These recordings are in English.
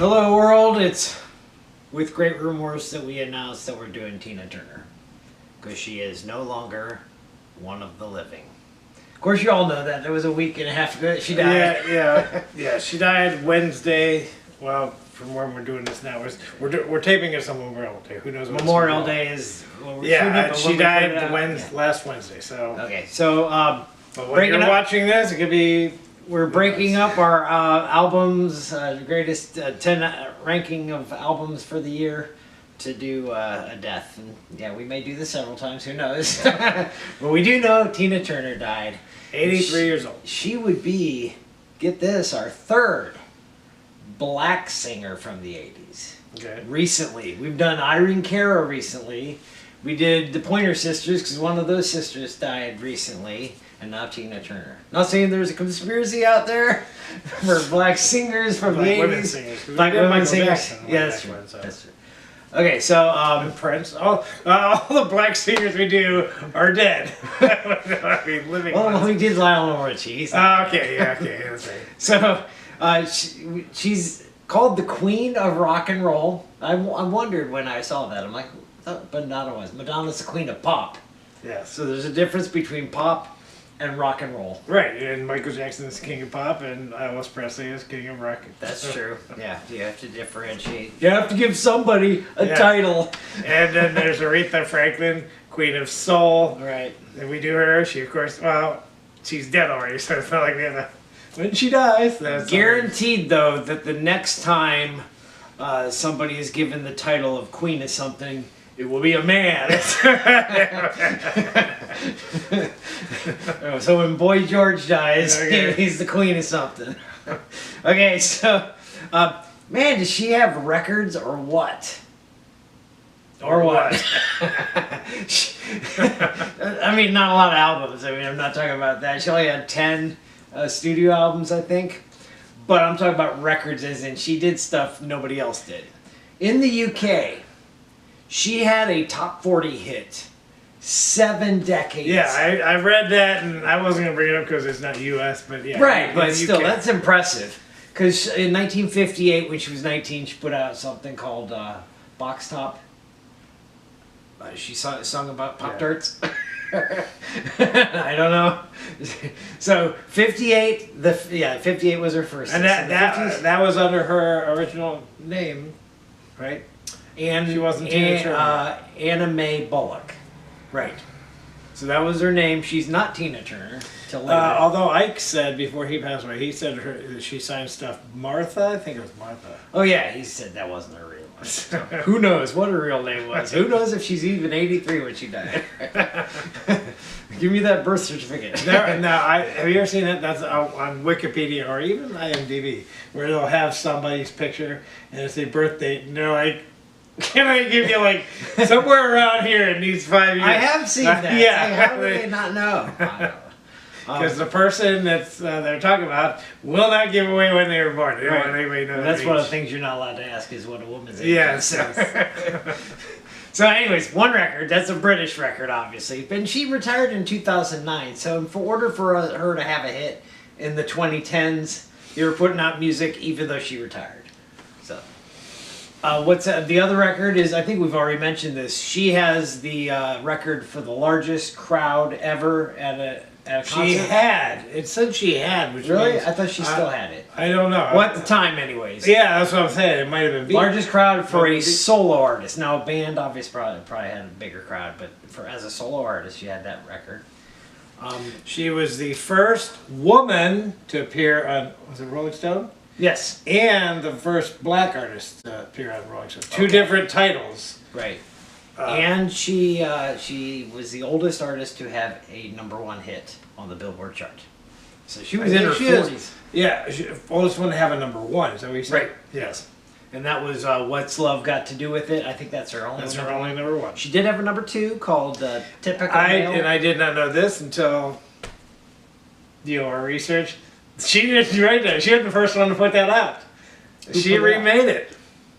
Hello world, it's with great remorse that we announced that we're doing Tina Turner. Because she is no longer one of the living. Of course you all know that. There was a week and a half ago that she died. Yeah. She died Wednesday. Well, from when we're doing this now, we're taping this on Memorial Day. Who knows? Memorial Day is when we're shooting it, but she when we died put it out- last Wednesday. So Okay, so but when you're watching this, it could be. we're breaking up our albums, greatest 10 ranking of albums for the year to do a death. And yeah, we may do this several times, who knows. But we do know Tina Turner died. 83 years old. She would be, get this, our third black singer from the 80s. Okay. Recently. We've done Irene Cara recently. We did the Pointer Sisters because one of those sisters died recently. And now Tina Turner. Not saying there's a conspiracy out there for black singers from the 80s. Women singers. Black women Michael singers. Jackson Yeah, way that's back true. when, so. That's true. Okay, so Prince. All the black singers we do are dead. I mean, living well, ones. we did Lionel Richie. He's Okay, that's right. So she's called the Queen of Rock and Roll. I wondered when I saw that. I'm like, but Madonna's the Queen of Pop. Yes. So there's a difference between pop and rock and roll. Right, and Michael Jackson is king of pop, and Elvis Presley is king of rock. That's true. Yeah, you have to differentiate. You have to give somebody a title. And then there's Aretha Franklin, queen of soul. Right. And we do her. She, of course, well, she's dead already, so it's not like we have to. When she dies, that's Guaranteed, though, that the next time somebody is given the title of queen of something, it will be a man. So when Boy George dies, Okay. he's the queen of something. Okay, so, man, does she have records or what? Or what? I mean, not a lot of albums. I mean, I'm not talking about that. She only had 10 studio albums, I think. But I'm talking about records as in she did stuff nobody else did. In the UK, she had a top 40 hit 7 decades. Yeah, I read that, and I wasn't going to bring it up because it's not U.S., but yeah. Right, but you still, can. that's impressive. Because in 1958, when she was 19, she put out something called Box Top. She sung about Pop-Tarts. I don't know. So 58, 58 was her first. And hit. that was under her original name, right? And She wasn't Tina Turner. Anna Mae Bullock. Right. So that was her name. She's not Tina Turner till later. Although Ike said before he passed away, he said she signed stuff Martha. I think it was Martha. Oh yeah, he said that wasn't her real name. So who knows what her real name was? Who knows if she's even 83 when she died? Give me that birth certificate. Have you ever seen that? That's on Wikipedia or even IMDb, where they'll have somebody's picture and it's a birth date, and they're like, "Can I give you like somewhere around here in these 5 years?" I have seen that. Yeah. Say, how do they not know? I don't know. Because the person that's they're talking about will not give away when they were born. They don't want anybody to know. That's their one of age. the things you're not allowed to ask is what a woman's age Yes. is. So anyways, one record, that's a British record, obviously. And she retired in 2009. So for order for her to have a hit in the 2010s, they were putting out music even though she retired. So what's the other record is, I think we've already mentioned this. She has the record for the largest crowd ever at a concert. She had. It said she had. Which Really? means- I thought she still had it. I don't know. Well, at the time, anyways. Yeah, that's what I'm saying. It might have been beat. Largest crowd for a Maybe. solo artist. Now, a band obviously probably had a bigger crowd, but as a solo artist, she had that record. She was the first woman to appear on, was it Rolling Stone? Yes. And the first black artist to appear on Rolling Stone. Two Okay. different titles. Right. And she was the oldest artist to have a #1 hit on the Billboard chart. So she was in her 40s. Yeah, oldest one to have a #1. Is that what you said? Right. Yes. And that was What's Love Got to Do with It. I think that's her only That's number her only #1. She did have a #2 called Typical And Male. I did not know this until our research. She didn't write that. She was the first one to put that out. She put it out? remade it.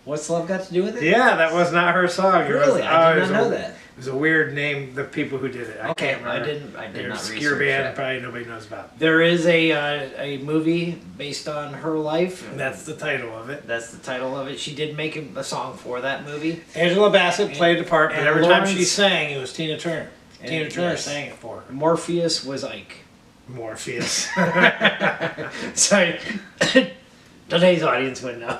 What's Love Got to Do with It? Yeah, that was not her song. It Really? was, I did it was not know a- that. It was a weird name. The people who did it. Okay, can't remember. I They're did a not obscure research band. that. Probably nobody knows about. There is a movie based on her life. And that's the title of it. That's the title of it. She did make a song for that movie. Angela Bassett played the part, but and every time she Lawrence- sang, it was Tina Turner. And Tina Turner yes. sang it for her. Morpheus was Ike. Morpheus. Sorry, today's audience would know.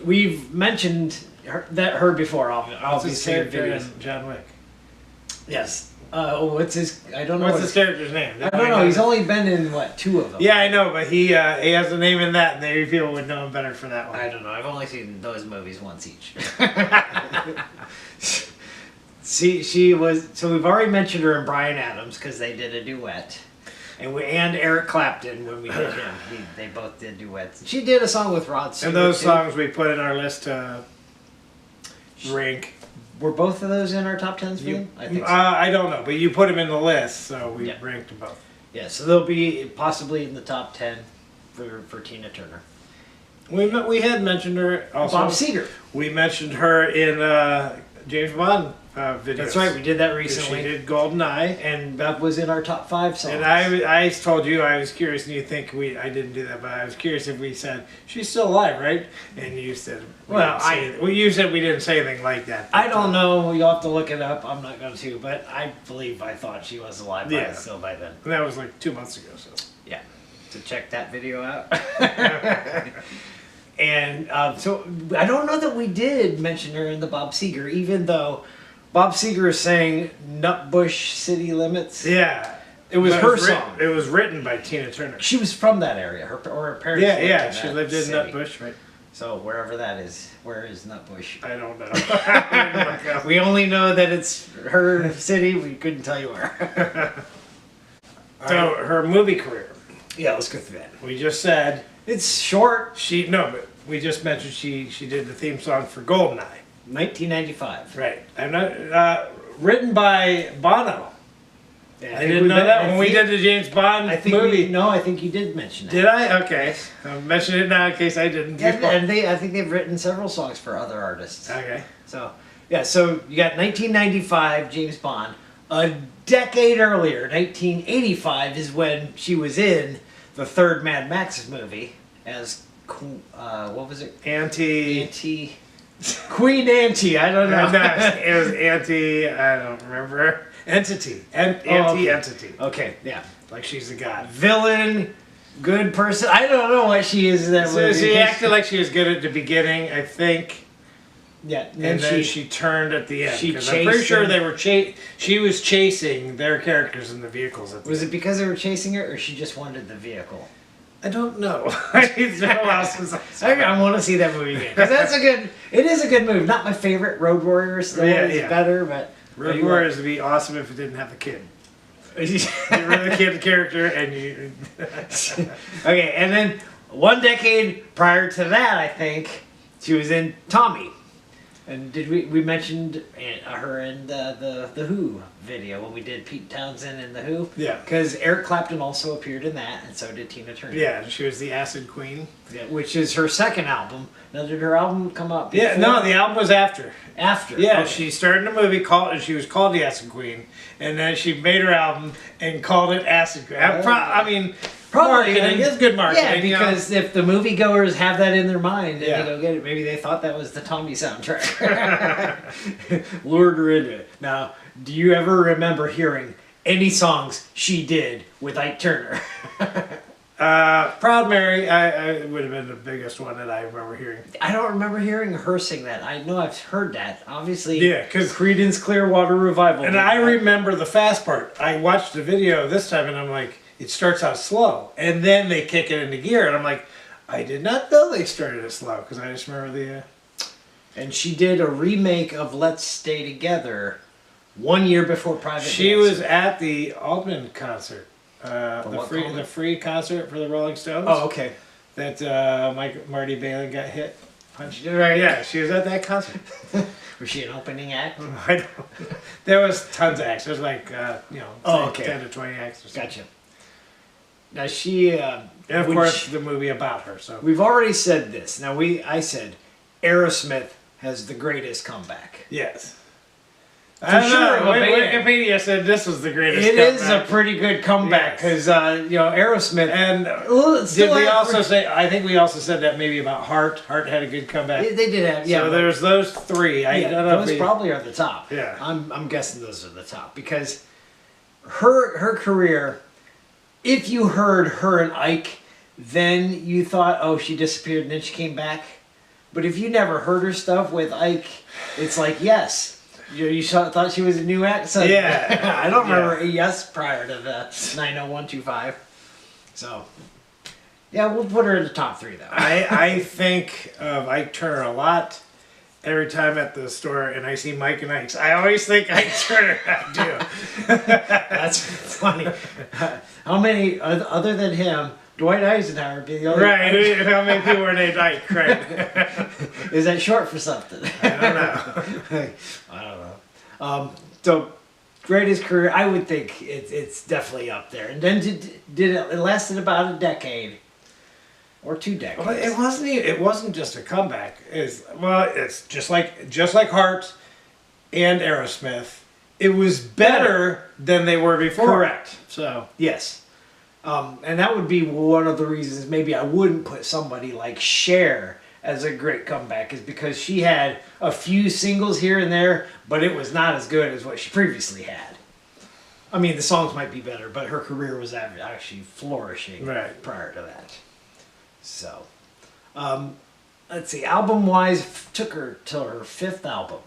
We've mentioned her before, What's his obviously. in character videos. in John Wick? Yes. What's his? I don't know. What's what his character's name? I don't know. He's only been in what, 2 of them. Yeah, I know, but he has a name in that, and maybe people would know him better for that one. I don't know. I've only seen those movies once each. See, she was. So we've already mentioned her and Bryan Adams because they did a duet, and Eric Clapton when we did him. They both did duets. She did a song with Rod Stewart. And those too. songs we put in our list to rank. Were both of those in our top 10s for them? I think so. I don't know, but you put them in the list, so we Yeah. ranked them both. Yeah, so they'll be possibly in the top 10 for Tina Turner. We had mentioned her also. Bob Seger. We mentioned her in James Bond videos. That's right, we did that 'Cause recently. She did GoldenEye. And that was in our top 5 songs. And I told you I was curious, and you think I didn't do that, but I was curious if we said she's still alive, right? And you said, you said we didn't say anything like that. I don't know. You'll have to look it up. I'm not going to, but I believe I thought she was alive still by then. And that was like 2 months ago, so. Yeah. So check that video out. And so I don't know that we did mention her in the Bob Seger, even though Bob Seger sang Nutbush City Limits. Yeah. It was But her song. It was written by Tina Turner. She was from that area. Her parents. Yeah, lived in she that lived in city. Nutbush, right? So wherever that is, where is Nutbush? I don't know. We only know that it's her city. We couldn't tell you where. So her movie career, Yeah, let's go through that. we just said It's short. but we just mentioned she did the theme song for GoldenEye. 1995. Right. I'm not written by Bono. Yeah, I didn't know that when we did the James Bond I think movie. No, I think you did mention that. Did I? Okay. I'll mention it now in case I didn't. And I think they've written several songs for other artists. Okay. So, yeah, so you got 1995, James Bond. A decade earlier, 1985, is when she was in the third Mad Max movie as, what was it? Queen Auntie, I don't know. It was Auntie, I don't remember. Entity. Anti-entity. Okay, yeah. Like she's a god. Villain, good person. I don't know what she is in that So movie. she acted like she was good at the beginning, I think. Yeah, And then she turned at the end. she 'Cause I'm pretty chased sure him. they were she was chasing their characters in the vehicles at the Was end. it because they were chasing her, or she just wanted the vehicle? I don't know. It's been a while since I saw it. I want to see that movie again. 'Cause that's a good. It is a good movie. Not my favorite. Road Warrior still is better, but Road Warriors would be awesome if it didn't have the kid. Get rid of the kid character and you. Okay, and then one decade prior to that, I think she was in Tommy. And did we mentioned her in the Who video when we did Pete Townsend and the Who? Yeah. Because Eric Clapton also appeared in that, and so did Tina Turner. Yeah, she was the Acid Queen. Yeah, which is her second album. Now, did her album come out before? Yeah, no, the album was after. After. Yeah, Okay. she started a movie and she was called the Acid Queen, and then she made her album and called it Acid Queen. I mean, marketing is good marketing. Yeah, you know? because if the moviegoers have that in their mind and Yeah. they go get it, maybe they thought that was the Tommy soundtrack. Lured her into it. Now, do you ever remember hearing any songs she did with Ike Turner? Proud Mary, I would have been the biggest one that I remember hearing. I don't remember hearing her sing that. I know I've heard that. Obviously, Yeah, 'cause- Creedence Clearwater Revival. And did I that. remember the fast part. I watched the video this time and I'm like, it starts out slow. And then they kick it into gear. And I'm like, I did not know they started it slow. Because I just remember the... And she did a remake of Let's Stay Together 1 year before Private She Dancer. was at the Altman concert. what concert? The free concert for the Rolling Stones. Oh, okay. That Marty Balin got hit. Punched. Right. Yeah, she was at that concert. Was she an opening act? I don't, there was tons of acts. There was like, Oh, okay. 10 to 20 acts or something. Gotcha. Now she, And of course, the movie about her. So we've already said this. Now I said Aerosmith has the greatest comeback. Yes. For I don't sure, know. but Wikipedia said this was the greatest It is a comeback. pretty good comeback Yes. because you know Aerosmith. And Well, did still we had- also say, I think we also said that maybe about Heart. Heart had a good comeback. They did have, yeah. So there's those three. I yeah, don't know if those we- probably are the top. Yeah. I'm guessing those are the top because her career. If you heard her and Ike, then you thought, oh, she disappeared and then she came back. But if you never heard her stuff with Ike, it's like yes. You thought she was a new act. So Yeah. I don't remember a yes prior to the 90125. So yeah, we'll put her in the top 3 though. I think of Ike Turner a lot. Every time at the store and I see Mike and Ike's, I always think Ike Turner. I do. That's funny. How many other than him? Dwight Eisenhower would be the only. Right. How many people are named Ike? Right. Is that short for something? I don't know. I don't know. So, greatest career, I would think it's definitely up there. And then it lasted about a decade or 2 decades. Well, it wasn't. It wasn't just a comeback. It's just like Heart and Aerosmith. It was better than they were before. Correct. So Yes. And that would be one of the reasons maybe I wouldn't put somebody like Cher as a great comeback, is because she had a few singles here and there, but it was not as good as what she previously had. I mean, the songs might be better, but her career was actually flourishing Right. prior to that. So, let's see, album-wise, took her till her 5th album,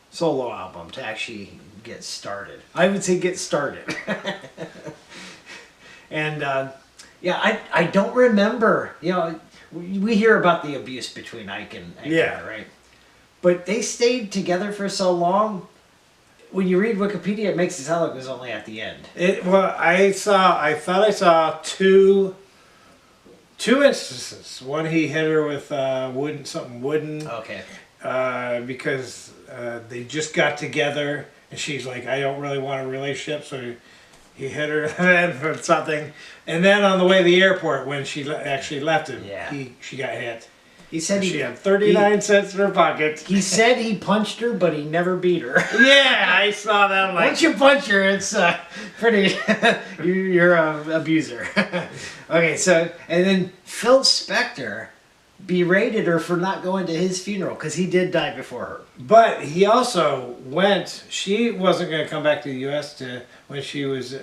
solo album, to actually get started. I would say get started. And yeah, I don't remember. You know, we hear about the abuse between Ike and Yeah. Kara, right? But they stayed together for so long. When you read Wikipedia, it makes it sound like it was only at the end. I thought I saw two instances. One, he hit her with wooden, Okay. because they just got together, and she's like, I don't really want a relationship, so he hit her then for something. And then on the way to the airport, when she actually left him, Yeah. she got hit. He said She had 39 cents in her pocket. He said he punched her, but he never beat her. Yeah, I saw that. I'm like, Once you punch her, it's pretty. you're an abuser. Okay, so and then Phil Spector berated her for not going to his funeral because he did die before her. but he also went. She wasn't going to come back to the U.S. when she was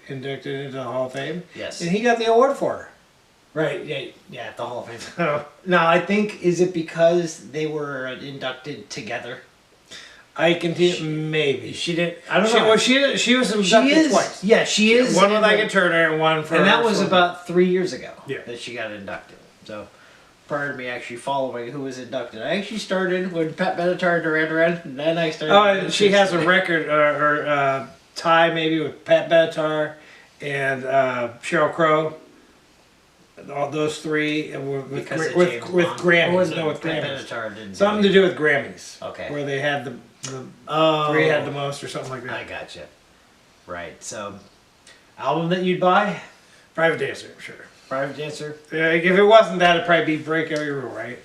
inducted into the Hall of Fame. Yes. And he got the award for her. Right. Yeah. At the Hall of Fame. Now I think is it because they were inducted together? I can maybe. She did. I don't She, know. well, she was inducted twice. Yeah, she is. One with in Ike Turner and one for. and that was for- about 3 years ago. Yeah. That she got inducted. So prior to me actually following who was inducted, I actually started when Pat Benatar and Duran Duran, and then I started. Oh, and she has a record or tie maybe with Pat Benatar and Sheryl Crow. All those three and with Because of with James Bond. Grammys. Oh, No, with Pat Grammys. Benatar didn't Something to do with Grammys. Okay. Where they had the Oh, three had the most or something like that. I gotcha. Right. So, album that you'd buy, Private Dancer, sure. Private Dancer. If it wasn't that, it'd probably be Break Every Rule, right?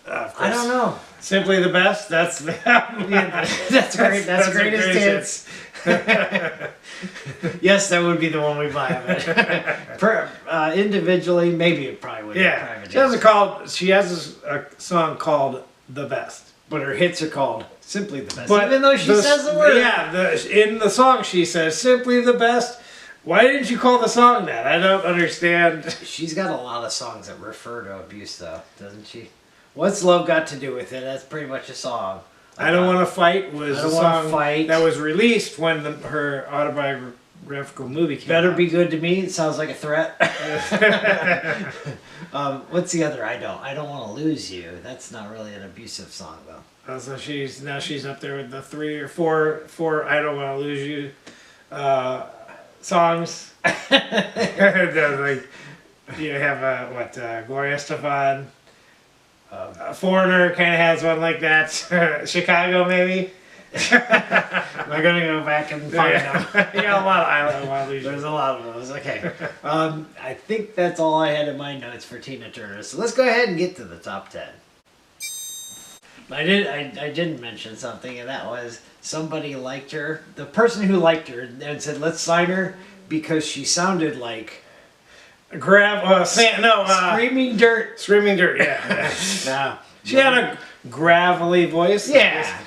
Of course. I don't know. Simply the Best. That's the That's great. That's the greatest hits. Yes, that would be the one we buy. But individually, maybe it probably would. Be Yeah, Private she has Dancer. She has a song called "The Best." But her hits are called simply the best. But even though she says the word. Yeah, in the song she says "Simply the Best." Why didn't you call the song that? I don't understand. She's got a lot of songs that refer to abuse, though, doesn't she? What's Love Got to Do with It? That's pretty much a song. I Don't Want to Fight was I a Don't Wanna song Fight. that was released when her autobiographical movie came Better out. Be Good to Me. It sounds like a threat. What's the other? I Don't Want to Lose You. That's not really an abusive song, though. So she's up there with the 3 or 4 I Don't Want to Lose You songs. Like, you have Gloria Estefan. Foreigner kind of has one like that. Chicago maybe. We're gonna go back and find them. You got a lot of I Don't Want to Lose You. There's a lot of those. Okay. I think that's all I had in my notes for Tina Turner. So let's go ahead and get to the top 10. I didn't mention something, and that was somebody liked her. The person who liked her and said, "Let's sign her," because she sounded like Screaming Dirt. Screaming Dirt, yeah. No, She had a gravelly voice. yeah.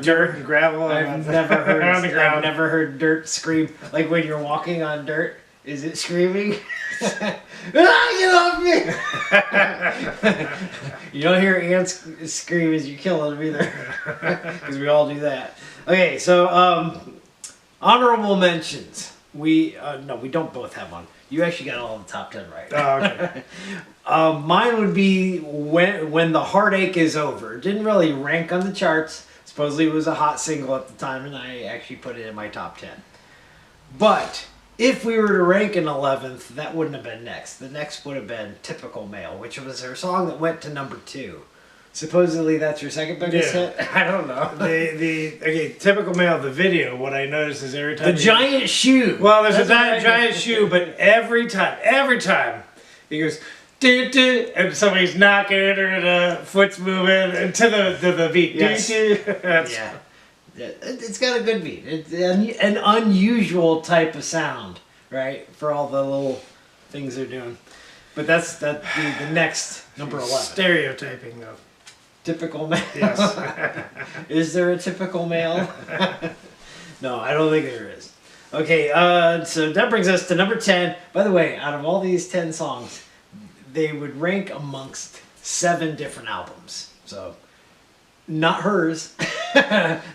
Dirt and gravel. I've never heard. on the ground. I've never heard dirt scream like when you're walking on dirt. Is it screaming? Ah, get off me! You don't hear ants scream as you kill them either, because we all do that. Okay, so honorable mentions. We don't both have one. You actually got all the top 10 right. Oh, okay. Mine would be when the Heartache Is Over. It didn't really rank on the charts. Supposedly it was a hot single at the time, and I actually put it in my top 10. But if we were to rank an 11th, that wouldn't have been next. The next would have been Typical Male, which was her song that went to number 2. Supposedly that's her second biggest Yeah. hit. I don't know. Okay, Typical Male, the video, what I noticed is every time The giant shoe. well, there's That's a what I giant did. shoe, but every time, he goes, doo, doo, and somebody's knocking it or the foot's moving and to the beat. Yes. Doo, doo. That's- Yeah. It's got a good beat. It's an unusual type of sound, right? For all the little things they're doing. But that's the next number 11. Stereotyping, though. Typical male. Yes. Is there a typical male? No, I don't think there is. Okay, so that brings us to number 10. By the way, out of all these 10 songs, they would rank amongst 7 different albums. So, not hers.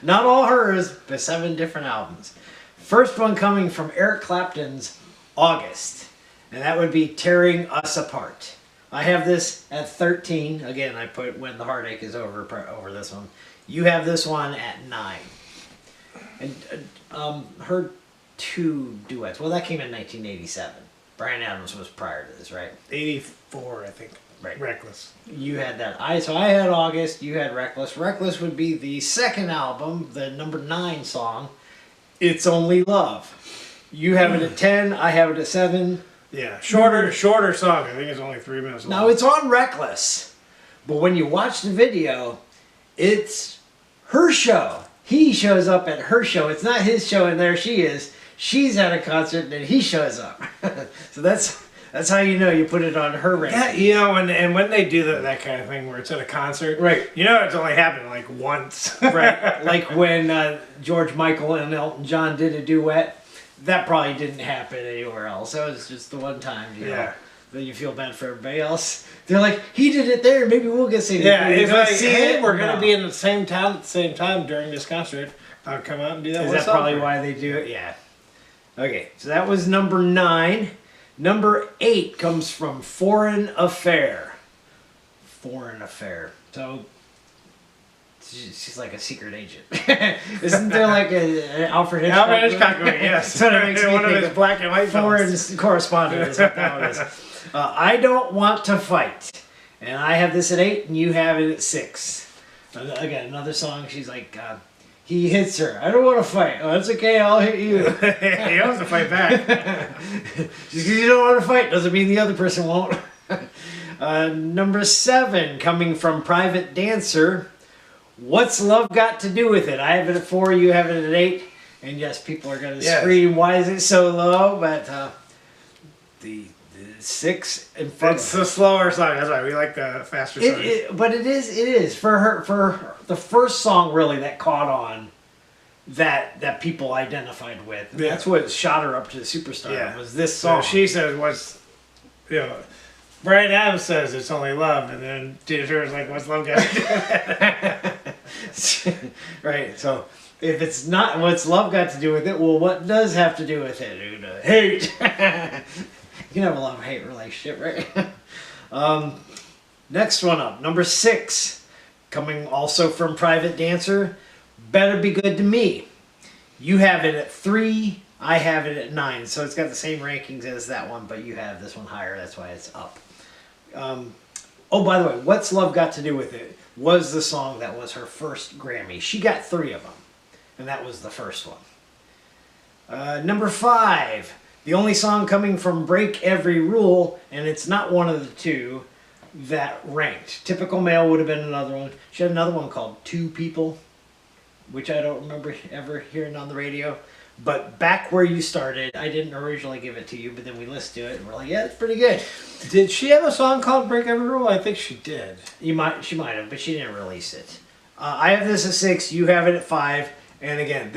Not all hers, but 7 different albums. First one coming from Eric Clapton's August. And that would be Tearing Us Apart. I have this at 13. Again, I put When the Heartache Is Over over this one. You have this one at 9. And her 2 duets. Well, that came in 1987. Bryan Adams was prior to this, right? 84, I think. Right. Reckless. You had that. So I had August. You had Reckless. Reckless would be the second album, the number 9 song. It's Only Love. You have it at 10. I have it at 7. Yeah, shorter song. I think it's only 3 minutes long. Now it's on Reckless, but when you watch the video, it's her show. He shows up at her show. It's not his show, and there she is. She's at a concert, and then he shows up. So that's how you know you put it on her ranking. Yeah, you know, and when they do that kind of thing where it's at a concert, Right. You know, it's only happened like once. Right, like when George Michael and Elton John did a duet. That probably didn't happen anywhere else. That was just the one time, you know. Yeah. Then you feel bad for everybody else. They're like, he did it there. Maybe we'll get seen. Yeah, it's like, see hey, it. we're gonna No. be in the same town at the same time during this concert. I'll come out and do that. Is one that song probably for you. why they do it? Yeah. Okay, so that was number 9. Number 8 comes from Foreign Affair. Foreign Affair. So she's like a secret agent. Isn't there like an Alfred Hitchcock? Alfred movie? Hitchcock movie, yes. That's what it makes me One of think his of. black and white Foreign films. correspondent is what that one is. I Don't Want to Fight. And I have this at 8 and you have it at 6. Again, another song. She's like, he hits her. I don't want to fight. Oh, that's okay. I'll hit you. He wants to fight back. Just because you don't want to fight doesn't mean the other person won't. Number 7, coming from Private Dancer. What's Love Got to Do with It? I have it at 4. You have it at 8. And yes, people are going to Yes. scream, why is it so low? But the 6 in front It's of a slower song. That's why we like the faster songs. But it is for her the first song really that caught on that people identified with. And Yeah. that's what shot her up to the superstar. Yeah. Was this So song? she says, "What's, you know." Bryan Adams says it's only love, and then Tina Turner's like, "What's love got to do?" Right. So if it's not what's love got to do with it, well, what does have to do with it? Hate. You can have a love-hate relationship, right? Next one up, number 6, coming also from Private Dancer. Better Be Good to Me. You have it at 3. I have it at 9. So it's got the same rankings as that one, but you have this one higher. That's why it's up. Oh, by the way, What's Love Got to Do with It was the song that was her first Grammy. She got 3 of them, and that was the first one. Number 5, the only song coming from Break Every Rule, and it's not one of the 2. that ranked. Typical Male would have been another one. She had another one called Two People, which I don't remember ever hearing on the radio. But back where you started, I didn't originally give it to you, but then we listened to it and we're like, yeah, it's pretty good. Did she have a song called Break Every Rule? I think she did. She might have, but she didn't release it. I have this at 6. You have it at 5. And again,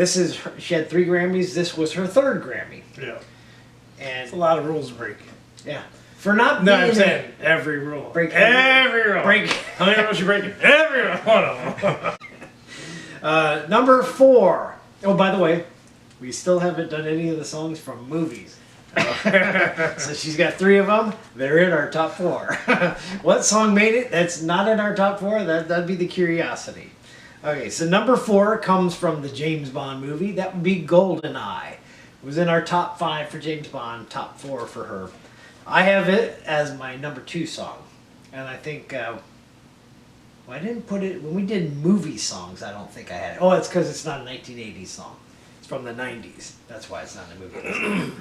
she had 3 Grammys. This was her 3rd Grammy. Yeah. And It's a lot of rules to break. yeah, for not No, being I'm saying every rule. Break every rule. break. How many rules you breaking? Every one of them. Number 4. Oh, by the way, we still haven't done any of the songs from movies. So she's got 3 of them. They're in our top 4. What song made it? That's not in our top 4. That'd be the curiosity. Okay, so number 4 comes from the James Bond movie. That would be GoldenEye. It was in our top 5 for James Bond, top 4 for her. I have it as my number 2 song. And I think, well, I didn't put it, when we did movie songs, I don't think I had it. Oh, it's because it's not a 1980s song. It's from the 90s. That's why it's not in the movie.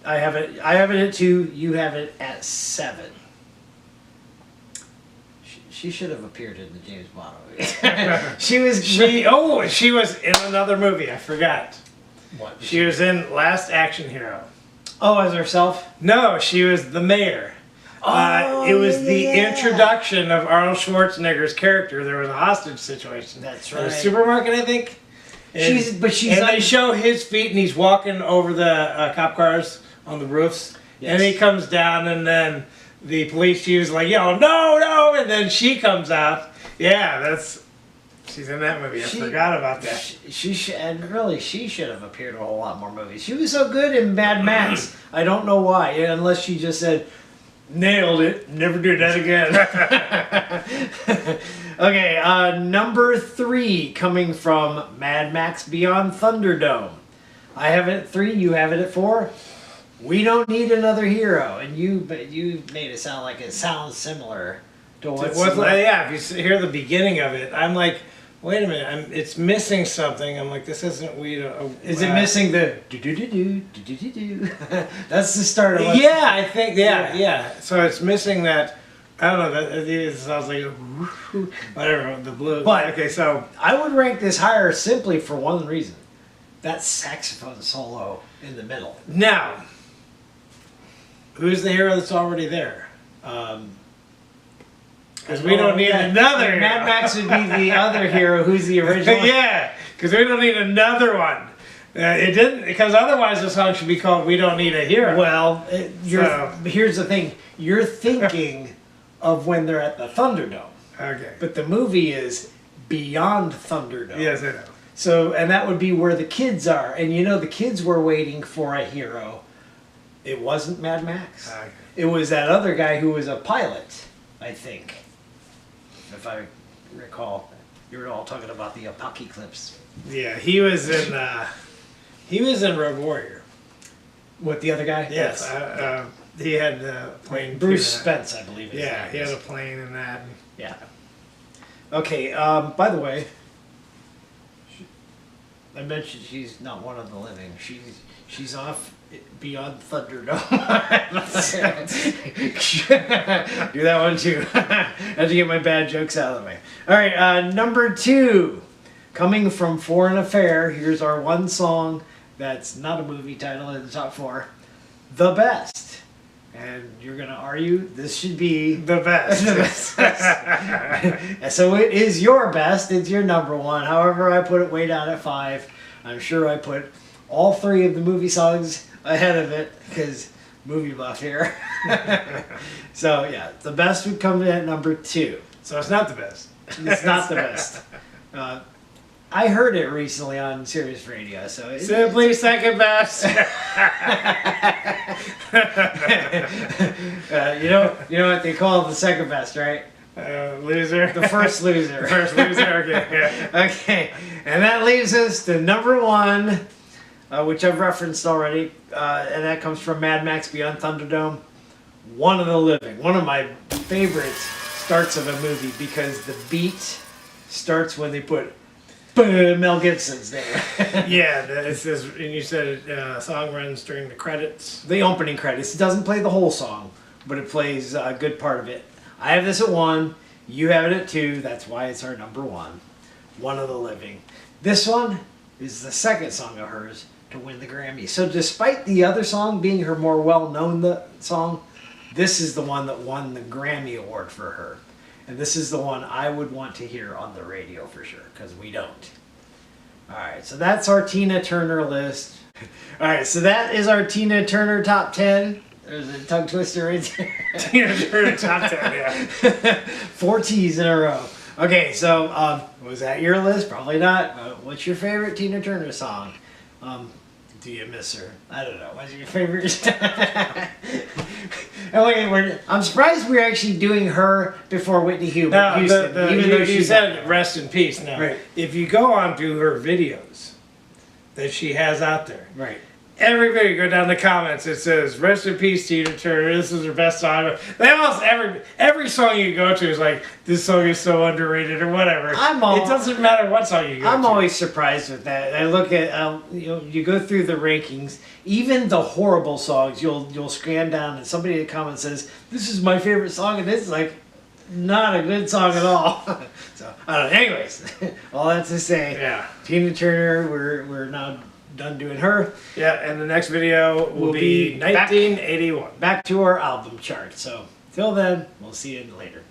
I have it at 2. You have it at 7. She should have appeared in the James Bond movie. she was in another movie. I forgot. What? She was in Last Action Hero. Oh, as herself? No, she was the mayor. It was the introduction of Arnold Schwarzenegger's character. There was a hostage situation. That's At a right. supermarket, I think. And, they show his feet, and he's walking over the cop cars on the roofs. Yes. And he comes down, and then the police chief's like, "Yo, no!" And then she comes out. Yeah, she's in that movie. I forgot about that. She should have appeared in a whole lot more movies. She was so good in Mad Max. I don't know why, unless she just said, "Nailed it, never do that again." Okay, number 3 coming from Mad Max Beyond Thunderdome. I have it at 3. You have it at 4. We Don't Need Another Hero, and you made it sound like it sounds similar to what's yeah, if you hear the beginning of it, I'm like, wait a minute, it's missing something. I'm like, this isn't Is it missing the do do do do do do do? That's the start of Yeah, I think yeah. So it's missing that. I don't know. It sounds like whatever the blue. But okay, so I would rank this higher simply for one reason: that saxophone solo in the middle. now, who's the hero that's already there? Because we don't need another hero. Mad Max would be the other hero. Who's the original? Yeah, because we don't need another one. It didn't, because otherwise the song should be called "We Don't Need a Hero." Well, here's the thing: you're thinking of when they're at the Thunderdome, Okay. but the movie is Beyond Thunderdome. Yes, I know. So, and that would be where the kids are, and the kids were waiting for a hero. It wasn't Mad Max. Okay. It was that other guy who was a pilot, I think. If I recall, you were all talking about the apocalypse. Yeah, he was in Road Warrior. What, the other guy? Yes, he had the plane. Bruce Spence, I believe. His Yeah, name he had is. a plane in that. Yeah. Okay. By the way, I mentioned she's not one of the living. She's off Beyond Thunderdome. Do that one too. Had to get my bad jokes out of the way. All right. Number 2, coming from Foreign Affair. Here's our one song that's not a movie title in the top 4. The Best. And you're going to argue this should be The best. the best. So it is your best. It's your number 1. However, I put it way down at 5. I'm sure I put all 3 of the movie songs ahead of it because movie buff here. So yeah, The Best would come in at number 2. So it's not the best. It's not the best. I heard it recently on Sirius Radio, so Simply second best. you know what they call the second best, right? Loser. The first loser. First loser. Okay. Yeah. Okay, and that leaves us to number 1, which I've referenced already, and that comes from Mad Max Beyond Thunderdome. One of the Living. One of my favorite starts of a movie because the beat starts when they put Mel Gibson's name. Yeah, it says, and you said song runs during the credits. The opening credits. It doesn't play the whole song, but it plays a good part of it. I have this at 1. You have it at 2. That's why it's our number 1. One of the Living. This one is the second song of hers to win the Grammy. So despite the other song being her more well-known song, this is the one that won the Grammy Award for her. And this is the one I would want to hear on the radio for sure, because we don't. Alright, so that's our Tina Turner list. Alright, so that is our Tina Turner top 10. There's a tongue twister right there. Tina Turner top 10, yeah. 4 T's in a row. Okay, so was that your list? Probably not. What's your favorite Tina Turner song? Do you miss her? I don't know. What's your favorite? Oh, wait, I'm surprised we're actually doing her before Whitney Houston. Now, Even though you she's said rest in peace. Now, Right. if you go on to her videos that she has out there, right. every video, go down the comments, it says rest in peace Tina Turner, this is her best song. They almost every song you go to is like, this song is so underrated or whatever. It doesn't matter what song you go to. I'm always surprised with that. I look at you go through the rankings, even the horrible songs. You'll scan down and somebody in the comments says, "This is my favorite song," and it's like not a good song at all. So I don't know. Anyways, all that to say, Yeah. Tina Turner, we're now done doing her. Yeah, and the next video will be be back- 1981. Back to our album chart. So till then, we'll see you later.